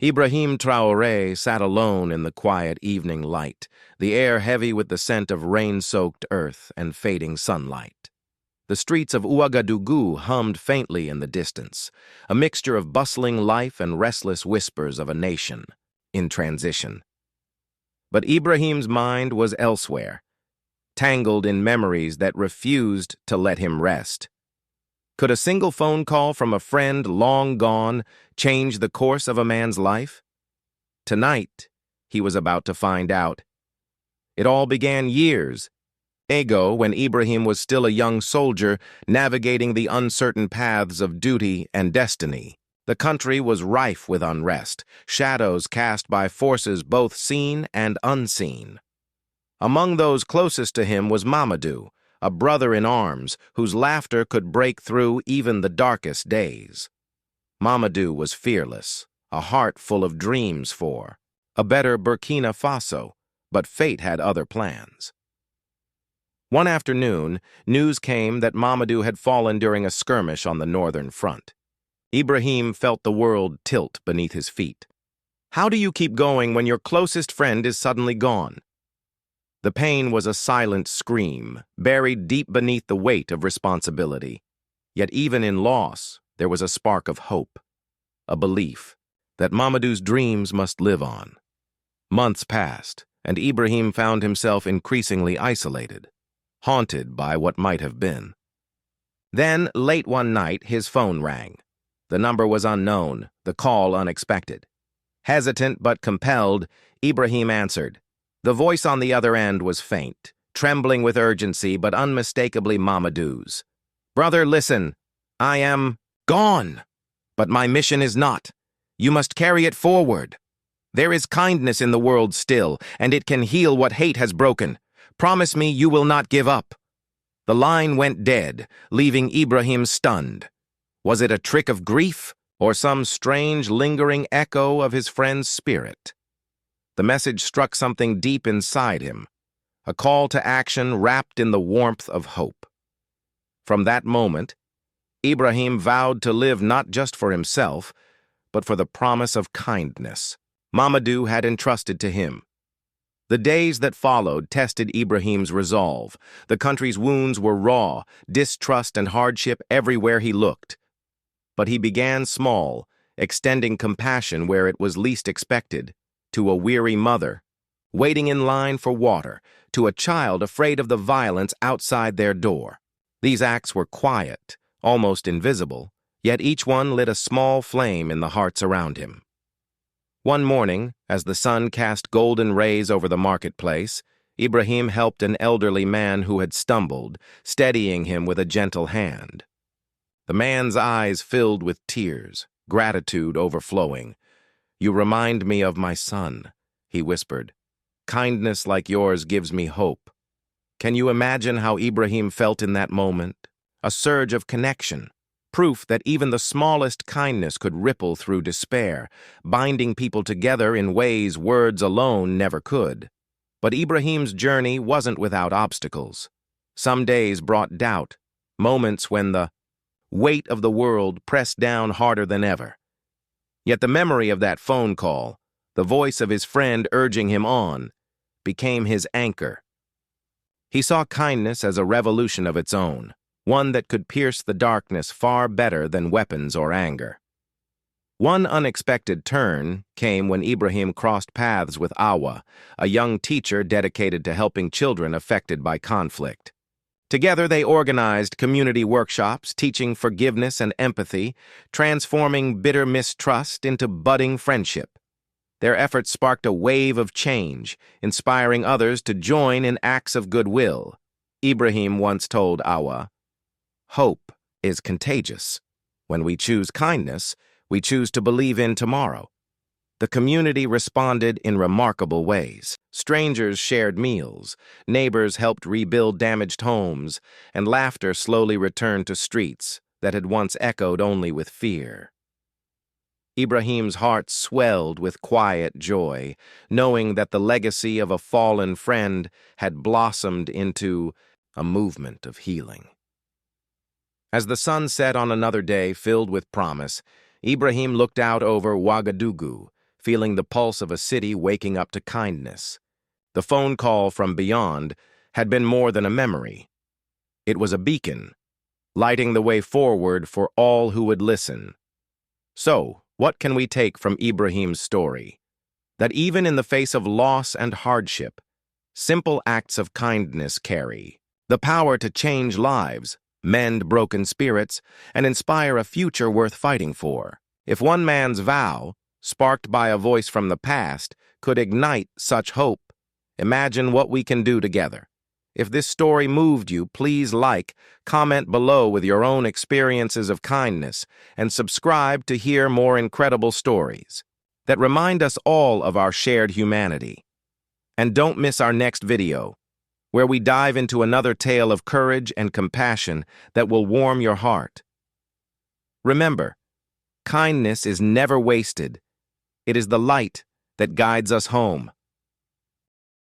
Ibrahim Traoré sat alone in the quiet evening light, the air heavy with the scent of rain-soaked earth and fading sunlight. The streets of Ouagadougou hummed faintly in the distance, a mixture of bustling life and restless whispers of a nation in transition. But Ibrahim's mind was elsewhere, tangled in memories that refused to let him rest. Could a single phone call from a friend long gone change the course of a man's life? Tonight, he was about to find out. It all began years ago when Ibrahim was still a young soldier navigating the uncertain paths of duty and destiny. The country was rife with unrest, shadows cast by forces both seen and unseen. Among those closest to him was Mamadou, a brother in arms whose laughter could break through even the darkest days. Mamadou was fearless, a heart full of dreams for a better Burkina Faso, but fate had other plans. One afternoon, news came that Mamadou had fallen during a skirmish on the northern front. Ibrahim felt the world tilt beneath his feet. How do you keep going when your closest friend is suddenly gone? The pain was a silent scream, buried deep beneath the weight of responsibility. Yet even in loss, there was a spark of hope, a belief that Mamadou's dreams must live on. Months passed, and Ibrahim found himself increasingly isolated, haunted by what might have been. Then, late one night, his phone rang. The number was unknown, the call unexpected. Hesitant but compelled, Ibrahim answered. The voice on the other end was faint, trembling with urgency but unmistakably Mamadou's. "Brother, listen. I am gone. But my mission is not. You must carry it forward. There is kindness in the world still, and it can heal what hate has broken. Promise me you will not give up." The line went dead, leaving Ibrahim stunned. Was it a trick of grief, or some strange, lingering echo of his friend's spirit? The message struck something deep inside him, a call to action wrapped in the warmth of hope. From that moment, Ibrahim vowed to live not just for himself, but for the promise of kindness Mamadou had entrusted to him. The days that followed tested Ibrahim's resolve. The country's wounds were raw, distrust and hardship everywhere he looked. But he began small, extending compassion where it was least expected, to a weary mother, waiting in line for water, to a child afraid of the violence outside their door. These acts were quiet, almost invisible, yet each one lit a small flame in the hearts around him. One morning, as the sun cast golden rays over the marketplace, Ibrahim helped an elderly man who had stumbled, steadying him with a gentle hand. The man's eyes filled with tears, gratitude overflowing. "You remind me of my son," he whispered. "Kindness like yours gives me hope." Can you imagine how Ibrahim felt in that moment? A surge of connection, proof that even the smallest kindness could ripple through despair, binding people together in ways words alone never could. But Ibrahim's journey wasn't without obstacles. Some days brought doubt, moments when the weight of the world pressed down harder than ever. Yet the memory of that phone call, the voice of his friend urging him on, became his anchor. He saw kindness as a revolution of its own, one that could pierce the darkness far better than weapons or anger. One unexpected turn came when Ibrahim crossed paths with Awa, a young teacher dedicated to helping children affected by conflict. Together they organized community workshops, teaching forgiveness and empathy, transforming bitter mistrust into budding friendship. Their efforts sparked a wave of change, inspiring others to join in acts of goodwill. Ibrahim once told Awa, "Hope is contagious. When we choose kindness, we choose to believe in tomorrow." The community responded in remarkable ways. Strangers shared meals, neighbors helped rebuild damaged homes, and laughter slowly returned to streets that had once echoed only with fear. Ibrahim's heart swelled with quiet joy, knowing that the legacy of a fallen friend had blossomed into a movement of healing. As the sun set on another day filled with promise, Ibrahim looked out over Ouagadougou, feeling the pulse of a city waking up to kindness. The phone call from beyond had been more than a memory. It was a beacon, lighting the way forward for all who would listen. So, what can we take from Ibrahim's story? That even in the face of loss and hardship, simple acts of kindness carry the power to change lives, mend broken spirits, and inspire a future worth fighting for. If one man's vow, sparked by a voice from the past, could ignite such hope, imagine what we can do together. If this story moved you, please like, comment below with your own experiences of kindness, and subscribe to hear more incredible stories that remind us all of our shared humanity. And don't miss our next video, where we dive into another tale of courage and compassion that will warm your heart. Remember, kindness is never wasted. It is the light that guides us home.